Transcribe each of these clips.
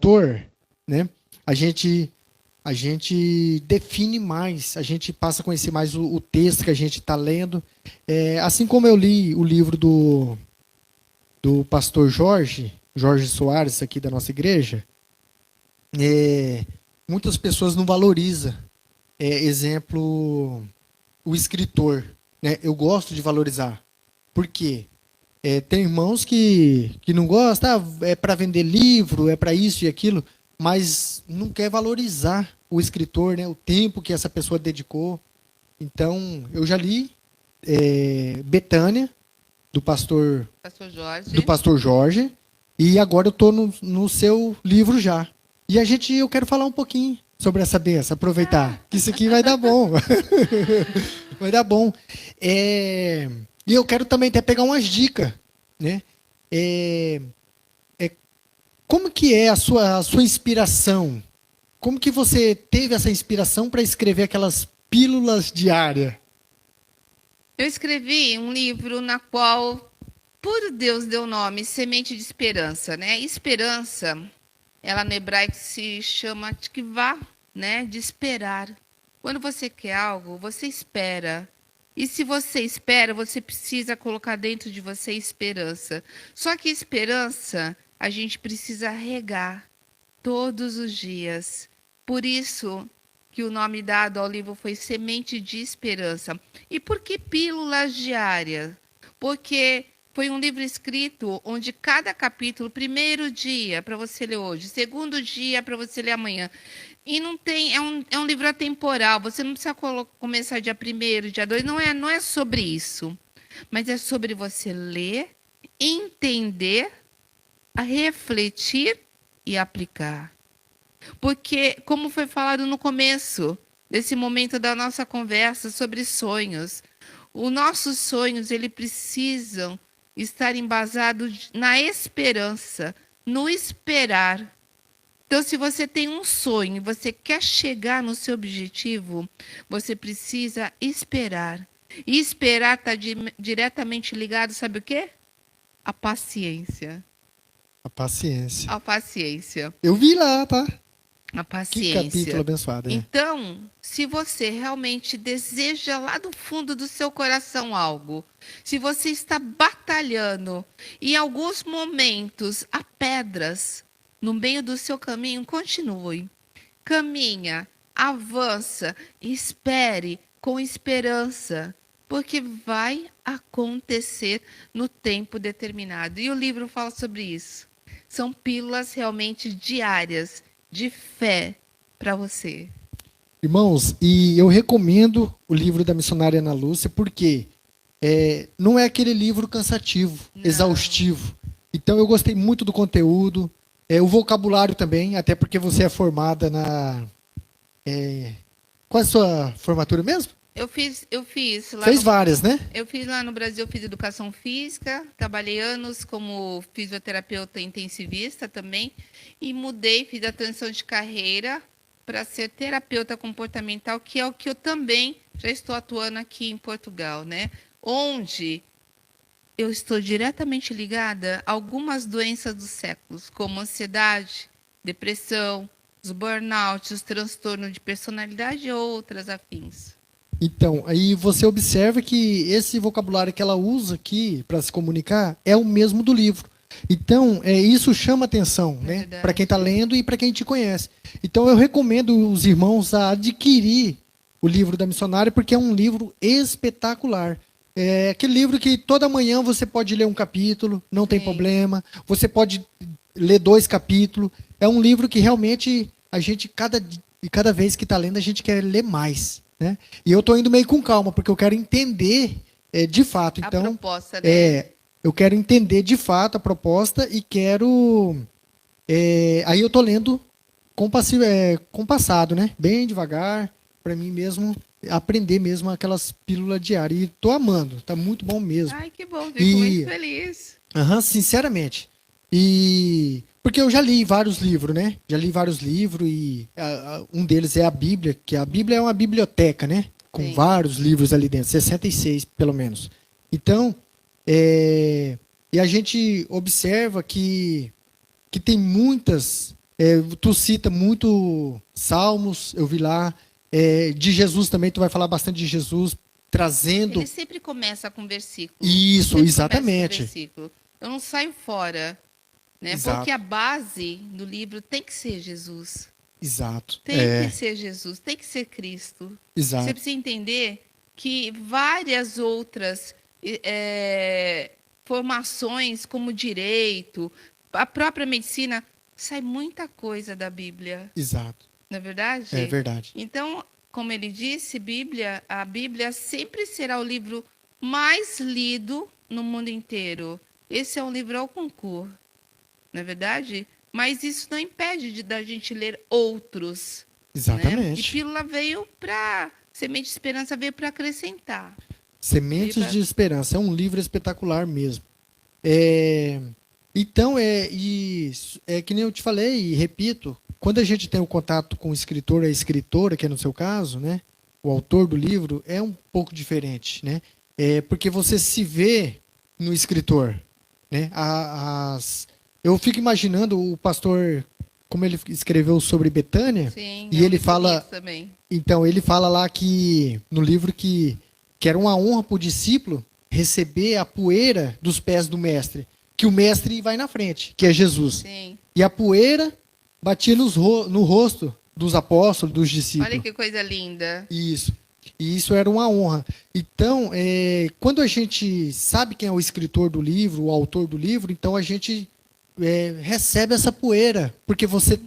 autor, né, a gente define mais, a gente passa a conhecer mais o texto que a gente está lendo. Assim como eu li o livro do pastor Jorge Soares, aqui da nossa igreja, muitas pessoas não valorizam, exemplo, o escritor. Né? Eu gosto de valorizar. Por quê? Tem irmãos que não gostam, é para vender livro, é para isso e aquilo, mas não quer valorizar o escritor, né? O tempo que essa pessoa dedicou. Então, eu já li Betânia, do pastor Jorge, e agora eu estou no seu livro já. E eu quero falar um pouquinho sobre essa benção, aproveitar, que isso aqui vai dar bom. Vai dar bom. E eu quero também até pegar umas dicas, né? Como que é a sua inspiração? Como que você teve essa inspiração para escrever aquelas pílulas diárias? Eu escrevi um livro na qual, por Deus, deu o nome Semente de Esperança, né? Esperança, ela no hebraico se chama tikvá, né? De esperar. Quando você quer algo, você espera. E se você espera, você precisa colocar dentro de você esperança. Só que esperança, a gente precisa regar todos os dias. Por isso que o nome dado ao livro foi Semente de Esperança. E por que pílulas diárias? Porque foi um livro escrito onde cada capítulo, primeiro dia para você ler hoje, segundo dia para você ler amanhã. E não tem, é um livro atemporal, você não precisa começar dia 1º, dia 2, não é sobre isso. Mas é sobre você ler, entender, refletir e aplicar. Porque, como foi falado no começo desse momento da nossa conversa sobre sonhos, os nossos sonhos, eles precisam estar embasados na esperança, no esperar. Então, se você tem um sonho e você quer chegar no seu objetivo, você precisa esperar. E esperar está diretamente ligado, sabe o quê? A paciência. A paciência. A paciência. Eu vi lá, tá? A paciência. Que capítulo abençoado, né? Então, se você realmente deseja lá do fundo do seu coração algo, se você está batalhando, em alguns momentos há pedras no meio do seu caminho, continue. Caminha, avança, espere com esperança, porque vai acontecer no tempo determinado. E o livro fala sobre isso. São pílulas realmente diárias de fé para você. Irmãos, e eu recomendo o livro da missionária Ana Lúcia, porque não é aquele livro cansativo, Não. exaustivo. Então eu gostei muito do conteúdo, o vocabulário também, até porque você é formada na... qual é a sua formatura mesmo? Eu fiz lá Fez várias, né? Eu fiz lá no Brasil, eu fiz educação física, trabalhei anos como fisioterapeuta intensivista também, e mudei, fiz a transição de carreira para ser terapeuta comportamental, que é o que eu também já estou atuando aqui em Portugal, né? Onde eu estou diretamente ligada a algumas doenças dos séculos, como ansiedade, depressão, os burnout, os transtornos de personalidade e outras afins. Então, aí você observa que esse vocabulário que ela usa aqui para se comunicar é o mesmo do livro. Então, isso chama atenção, né? Para quem está lendo e para quem te conhece. Então, eu recomendo os irmãos a adquirir o livro da missionária, porque é um livro espetacular. É aquele livro que toda manhã você pode ler um capítulo, não tem problema. Você pode ler 2 capítulos. É um livro que realmente a gente, cada vez que está lendo, a gente quer ler mais. Né? E eu estou indo meio com calma, porque eu quero entender de fato. Então, a proposta, né? Eu quero entender de fato a proposta e quero... aí eu estou lendo compassado, né? Bem devagar, para mim mesmo aprender mesmo aquelas pílulas diárias. E estou amando, está muito bom mesmo. Ai, que bom, fico muito feliz. Sinceramente. Porque eu já li vários livros, né? Já li vários livros e um deles é a Bíblia, que a Bíblia é uma biblioteca, né? Com vários livros ali dentro, 66 pelo menos. Então, e a gente observa que tem muitas Tu cita muito Salmos, eu vi lá. De Jesus também, tu vai falar bastante de Jesus, trazendo... Ele sempre começa com versículo. Isso, sempre exatamente. Com versículo. Eu não saio fora, né? Exato. Porque a base do livro tem que ser Jesus. Exato. Tem que ser Jesus, tem que ser Cristo. Exato. Você precisa entender que várias outras formações, como direito, a própria medicina, sai muita coisa da Bíblia. Exato. Não é verdade? É verdade. Então, como ele disse, a Bíblia sempre será o livro mais lido no mundo inteiro. Esse é um livro ao concurso, não é verdade? Mas isso não impede da gente ler outros. Exatamente. Né? E Pílula veio para... Semente de Esperança veio para acrescentar. Sementes de Esperança. É um livro espetacular mesmo. Então, que nem eu te falei e repito, quando a gente tem o contato com o escritor, a escritora, que é no seu caso, né, o autor do livro, é um pouco diferente, né? Porque você se vê no escritor, né? Eu fico imaginando o pastor, como ele escreveu sobre Betânia. Sim, e ele fala também. Então, ele fala lá que no livro que era uma honra para o discípulo receber a poeira dos pés do mestre, que o mestre vai na frente, que é Jesus. Sim. E a poeira batia no rosto dos apóstolos, dos discípulos. Olha que coisa linda. Isso. E isso era uma honra. Então, quando a gente sabe quem é o escritor do livro, o autor do livro, então a gente recebe essa poeira, porque você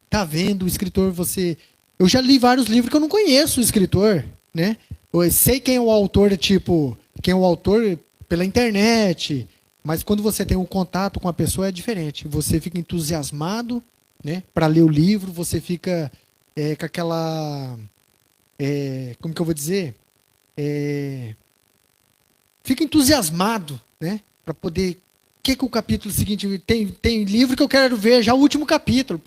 está vendo o escritor, Eu já li vários livros que eu não conheço o escritor, né? Eu sei quem é o autor, quem é o autor pela internet, mas quando você tem um contato com a pessoa é diferente. Você fica entusiasmado, né, para ler o livro, você fica com aquela... como que eu vou dizer? Fica entusiasmado, né, para poder... que o capítulo seguinte... Tem livro que eu quero ver já o último capítulo,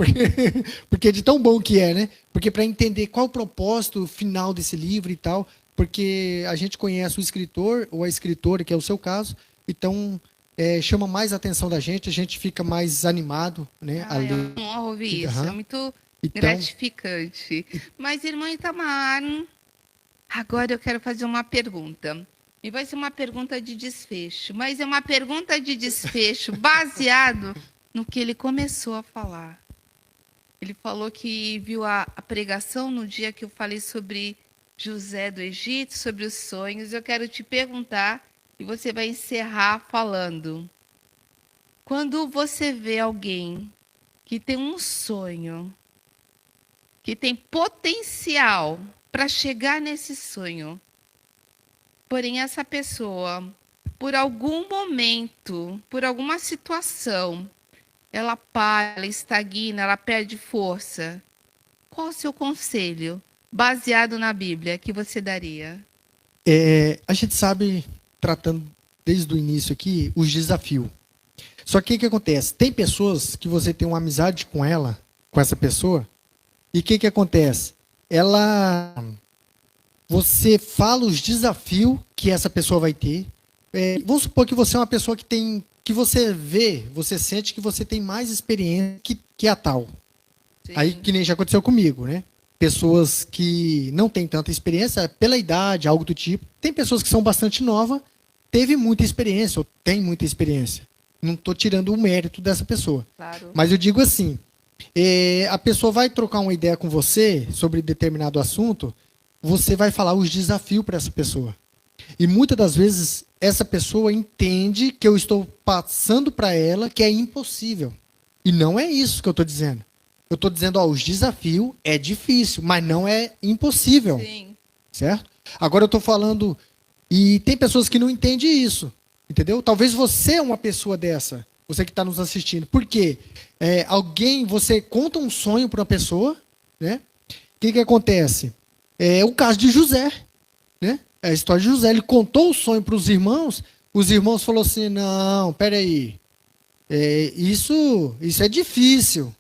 porque é de tão bom que é, né? Porque para entender qual o propósito final desse livro e tal, porque a gente conhece o escritor ou a escritora, que é o seu caso, então chama mais a atenção da gente, a gente fica mais animado, né, a ler. É uma honra ouvir isso, é muito gratificante. Mas, irmã Itamar, agora eu quero fazer uma pergunta. E vai ser uma pergunta de desfecho, mas é uma pergunta de desfecho baseado no que ele começou a falar. Ele falou que viu a pregação no dia que eu falei sobre José do Egito, sobre os sonhos. Eu quero te perguntar, e você vai encerrar falando. Quando você vê alguém que tem um sonho, que tem potencial para chegar nesse sonho, porém, essa pessoa, por algum momento, por alguma situação, ela para, ela estagna, ela perde força. Qual o seu conselho, baseado na Bíblia, que você daria? A gente sabe, tratando desde o início aqui, os desafios. Só que o que acontece? Tem pessoas que você tem uma amizade com essa pessoa, e o que acontece? Você fala os desafios que essa pessoa vai ter. Vamos supor que você é uma pessoa que você vê, você sente que você tem mais experiência que a tal. Sim. Aí, que nem já aconteceu comigo, né? Pessoas que não têm tanta experiência, pela idade, algo do tipo. Tem pessoas que são bastante novas, teve muita experiência, ou tem muita experiência. Não estou tirando o mérito dessa pessoa. Claro. Mas eu digo assim, a pessoa vai trocar uma ideia com você sobre determinado assunto, você vai falar os desafios para essa pessoa. E muitas das vezes, essa pessoa entende que eu estou passando para ela que é impossível. E não é isso que eu estou dizendo. Eu estou dizendo, os desafios é difícil, mas não é impossível. Sim. Certo? Agora eu estou falando... E tem pessoas que não entendem isso. Entendeu? Talvez você é uma pessoa dessa. Você que está nos assistindo. Por quê? Você conta um sonho para uma pessoa, né? O que acontece? É o caso de José, né? A história de José. Ele contou o sonho para os irmãos falaram assim, não, peraí, isso é difícil,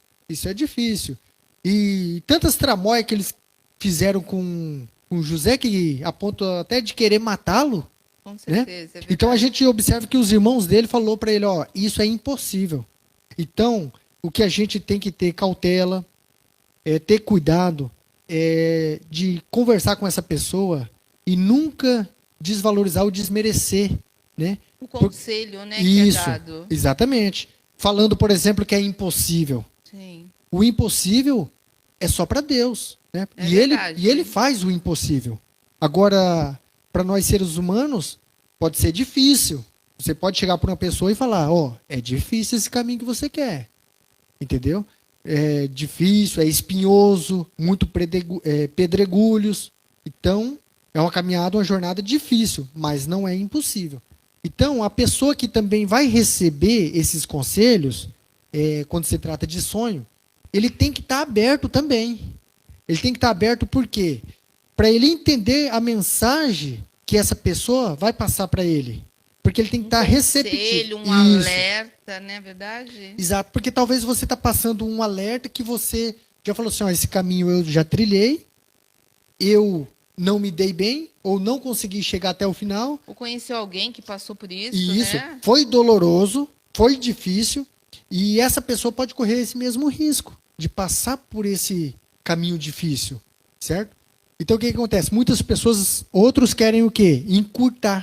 E tantas tramóias que eles fizeram com José, que a ponto até de querer matá-lo. Com certeza, né? Então a gente observa que os irmãos dele falou para ele, isso é impossível. Então, o que a gente tem que ter cautela, ter cuidado, de conversar com essa pessoa e nunca desvalorizar ou desmerecer, né? O conselho, né, Isso, que é dado. exatamente. Falando, por exemplo, que é impossível. Sim. O impossível é só para Deus, né? É e verdade. ele faz o impossível. Agora, para nós seres humanos, pode ser difícil. Você pode chegar para uma pessoa e falar, é difícil esse caminho que você quer. Entendeu? É difícil, é espinhoso, muito pedregulhos. Então, é uma caminhada, uma jornada difícil, mas não é impossível. Então, a pessoa que também vai receber esses conselhos, quando se trata de sonho, ele tem que estar aberto também. Ele tem que estar aberto por quê? Para ele entender a mensagem que essa pessoa vai passar para ele. Porque ele tem que estar receptivo. Um alerta, né? Verdade? Exato, porque talvez você está passando um alerta que você já falou assim, esse caminho eu já trilhei, eu não me dei bem, ou não consegui chegar até o final. Ou conheceu alguém que passou por isso, Isso, né? foi doloroso, foi difícil, e essa pessoa pode correr esse mesmo risco de passar por esse caminho difícil, certo? Então o que acontece? Muitas pessoas, outros querem o quê? Encurtar